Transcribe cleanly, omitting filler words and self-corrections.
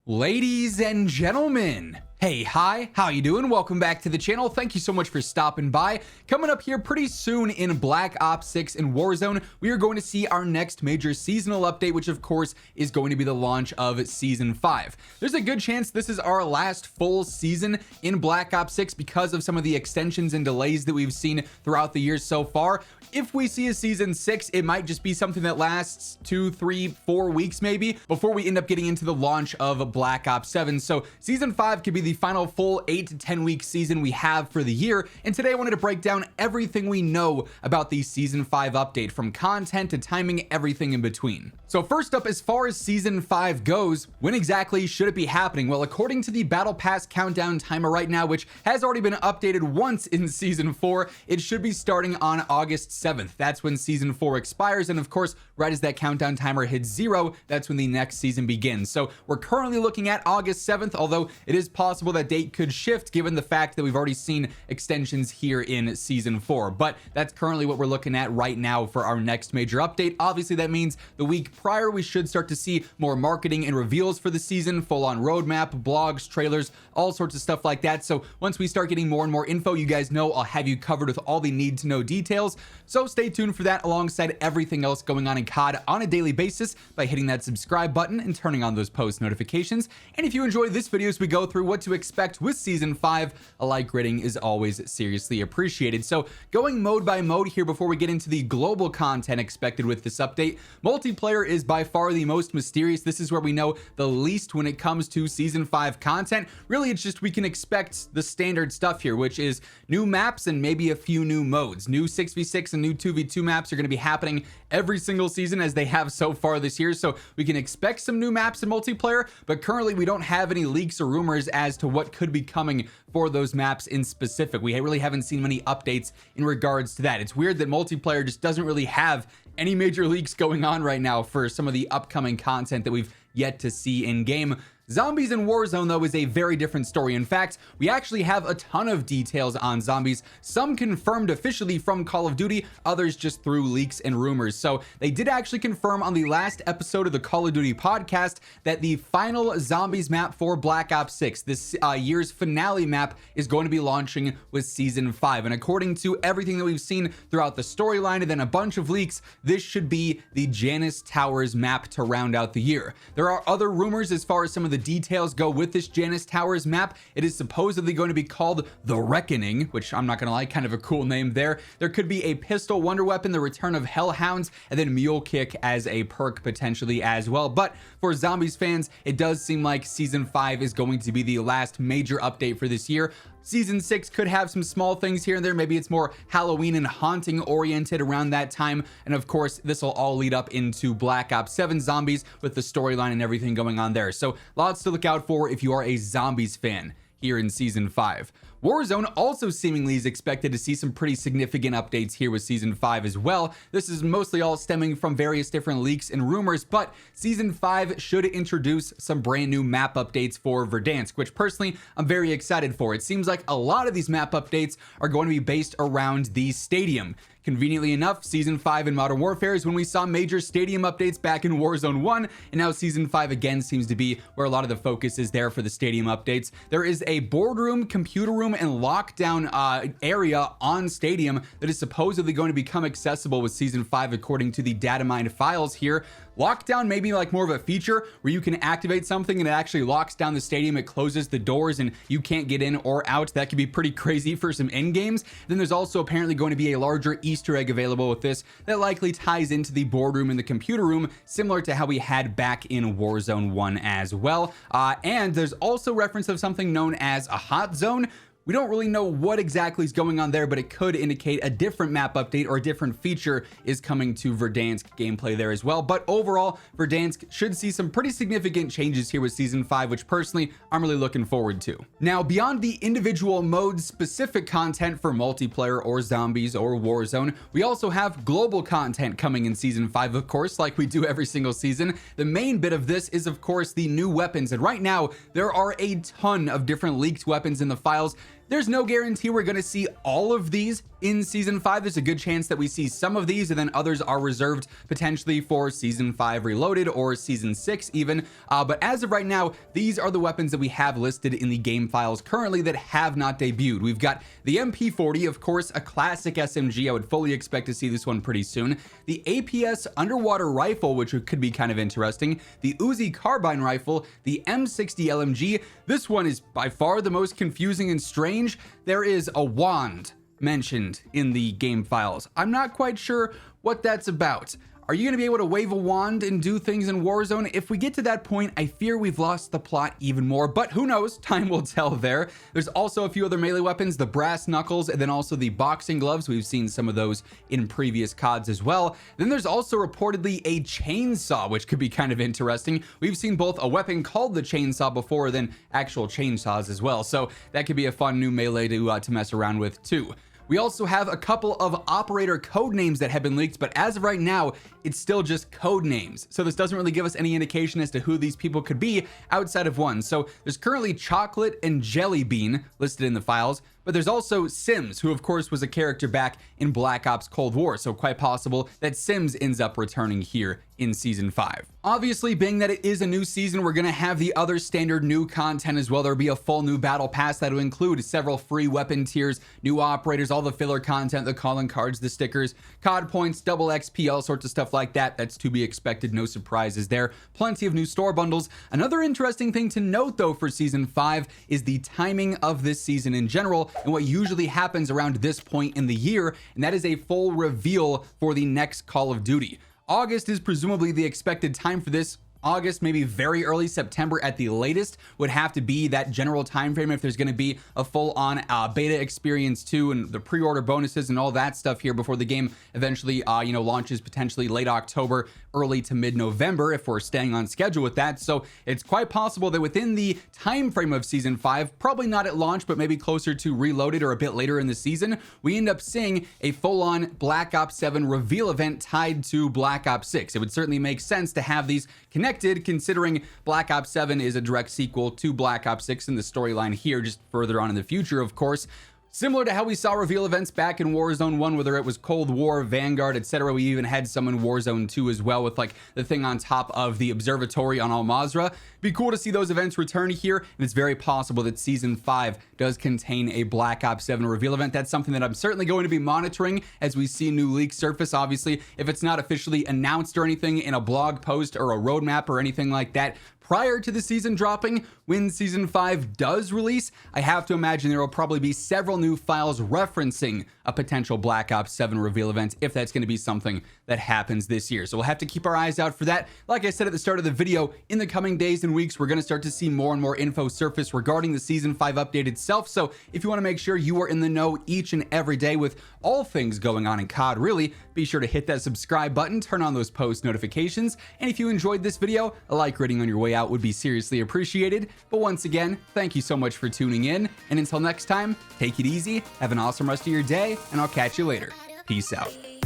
Ladies and gentlemen, hey, hi, how you doing? Welcome back to the channel. Thank you so much for stopping by. Coming up here pretty soon in Black Ops 6 and Warzone, we are going to see our next major seasonal update, which of course is going to be the launch of Season 5. There's a good chance this is our last full season in Black Ops 6 because of some of the extensions and delays that we've seen throughout the years so far. If we see a Season 6, it might just be something that lasts 2, 3, 4 weeks maybe before we end up getting into the launch of Black Ops 7. So Season 5 could be the final full 8 to 10 week season we have for the year, and today I wanted to break down everything we know about the Season 5 update, from content to timing, everything in between. So first up, as far as Season 5 goes, when exactly should it be happening? Well, according to the Battle Pass countdown timer right now, which has already been updated once in Season 4, it should be starting on August 7th. That's when Season 4 expires, and of course, right as that countdown timer hits 0, that's when the next season begins. So we're currently looking at August 7th, although it is possible that date could shift given the fact that we've already seen extensions here in Season 4, but that's currently what we're looking at right now for our next major update. Obviously, that means the week prior we should start to see more marketing and reveals for the season, full-on roadmap, blogs, trailers, all sorts of stuff like that. So once we start getting more and more info, you guys know I'll have you covered with all the need to know details. So stay tuned for that alongside everything else going on in COD on a daily basis by hitting that subscribe button and turning on those post notifications. And if you enjoyed this video as we go through what to expect with Season 5, a like rating is always seriously appreciated. So going mode by mode here before we get into the global content expected with this update, multiplayer is by far the most mysterious. This is where we know the least when it comes to Season 5 content. Really, it's just we can expect the standard stuff here, which is new maps and maybe a few new modes. New 6v6 and new 2v2 maps are going to be happening every single season as they have so far this year, so we can expect some new maps in multiplayer, but currently we don't have any leaks or rumors as to what could be coming for those maps in specific. We really haven't seen many updates in regards to that. It's weird that multiplayer just doesn't really have any major leaks going on right now for some of the upcoming content that we've yet to see in game. Zombies in Warzone, though, is a very different story. In fact, we actually have a ton of details on zombies, some confirmed officially from Call of Duty, others just through leaks and rumors. So they did actually confirm on the last episode of the Call of Duty podcast that the final zombies map for Black Ops 6, this year's finale map, is going to be launching with Season 5. And according to everything that we've seen throughout the storyline and then a bunch of leaks, this should be the Janus Towers map to round out the year. There are other rumors as far as some of the details go with this Janus Towers map. It is supposedly going to be called The Reckoning, which I'm not gonna lie, kind of a cool name there. There could be a pistol wonder weapon, the return of Hellhounds, and then Mule Kick as a perk potentially as well. But for zombies fans, it does seem like Season 5 is going to be the last major update for this year. Season 6 could have some small things here and there. Maybe it's more Halloween and haunting oriented around that time. And of course, this will all lead up into Black Ops 7 zombies with the storyline and everything going on there. So lots to look out for if you are a zombies fan here in Season 5. Warzone also seemingly is expected to see some pretty significant updates here with Season 5 as well. This is mostly all stemming from various different leaks and rumors, but Season 5 should introduce some brand new map updates for Verdansk, which personally I'm very excited for. It seems like a lot of these map updates are going to be based around the stadium. Conveniently enough, Season 5 in Modern Warfare is when we saw major stadium updates back in Warzone 1, and now Season 5 again seems to be where a lot of the focus is there for the stadium updates. There is a boardroom, computer room, and lockdown area on stadium that is supposedly going to become accessible with Season 5 according to the data mined files here. Lockdown may be like more of a feature where you can activate something and it actually locks down the stadium, it closes the doors and you can't get in or out. That could be pretty crazy for some end games. Then there's also apparently going to be a larger Easter egg available with this that likely ties into the boardroom and the computer room, similar to how we had back in Warzone 1 as well. And there's also reference of something known as a hot zone. We don't really know what exactly is going on there, but it could indicate a different map update or a different feature is coming to Verdansk gameplay there as well. But overall, Verdansk should see some pretty significant changes here with Season 5, which personally I'm really looking forward to. Now, beyond the individual mode specific content for multiplayer or zombies or Warzone, we also have global content coming in Season 5, of course, like we do every single season. The main bit of this is, of course, the new weapons. And right now, there are a ton of different leaked weapons in the files. There's no guarantee we're going to see all of these in season 5. There's a good chance that we see some of these, and then others are reserved potentially for season 5 reloaded or season 6 even. But as of right now, these are the weapons that we have listed in the game files currently that have not debuted. We've got the MP40, of course, a classic SMG. I would fully expect to see this one pretty soon. The APS underwater rifle, which could be kind of interesting. The Uzi carbine rifle, the M60 LMG. This one is by far the most confusing and strange. There is a wand mentioned in the game files. I'm not quite sure what that's about. Are you going to be able to wave a wand and do things in Warzone? If we get to that point, I fear we've lost the plot even more, but who knows? Time will tell there. There's also a few other melee weapons, the brass knuckles, and then also the boxing gloves. We've seen some of those in previous CODs as well. Then there's also reportedly a chainsaw, which could be kind of interesting. We've seen both a weapon called the chainsaw before, then actual chainsaws as well. So that could be a fun new melee to mess around with too. We also have a couple of operator code names that have been leaked, but as of right now, it's still just code names. So this doesn't really give us any indication as to who these people could be outside of one. So there's currently Chocolate and Jelly Bean listed in the files, but there's also Sims, who of course was a character back in Black Ops Cold War. So quite possible that Sims ends up returning here in season 5. Obviously, being that it is a new season, we're going to have the other standard new content as well. There'll be a full new battle pass that will include several free weapon tiers, new operators, all the filler content, the calling cards, the stickers, COD points, double XP, all sorts of stuff like that. That's to be expected. No surprises there. Plenty of new store bundles. Another interesting thing to note though for season 5 is the timing of this season in general and what usually happens around this point in the year, and that is a full reveal for the next Call of Duty. August is presumably the expected time for this. August, maybe very early September at the latest, would have to be that general time frame if there's going to be a full-on beta experience too, and the pre-order bonuses and all that stuff here before the game eventually launches potentially late October, early to mid-November if we're staying on schedule with that. So it's quite possible that within the time frame of season 5, probably not at launch, but maybe closer to Reloaded or a bit later in the season, we end up seeing a full-on Black Ops 7 reveal event tied to Black Ops 6. It would certainly make sense to have these connected, considering Black Ops 7 is a direct sequel to Black Ops 6 in the storyline here, just further on in the future, of course. Similar to how we saw reveal events back in Warzone 1, whether it was Cold War, Vanguard, etc. We even had some in Warzone 2 as well, with like the thing on top of the observatory on Al Mazrah. Be cool to see those events return here, and it's very possible that season 5 does contain a Black Ops 7 reveal event. That's something that I'm certainly going to be monitoring as we see new leaks surface. Obviously, if it's not officially announced or anything in a blog post or a roadmap or anything like that prior to the season dropping, when season 5 does release, I have to imagine there will probably be several new files referencing a potential Black Ops 7 reveal event, if that's going to be something that happens this year. So we'll have to keep our eyes out for that. Like I said at the start of the video, in the coming days and weeks, we're going to start to see more and more info surface regarding the season 5 update itself. So if you want to make sure you are in the know each and every day with all things going on in COD, really, be sure to hit that subscribe button, turn on those post notifications, and if you enjoyed this video, a like rating on your way out would be seriously appreciated. But once again, thank you so much for tuning in, and until next time, take it easy, have an awesome rest of your day, and I'll catch you later. Peace out.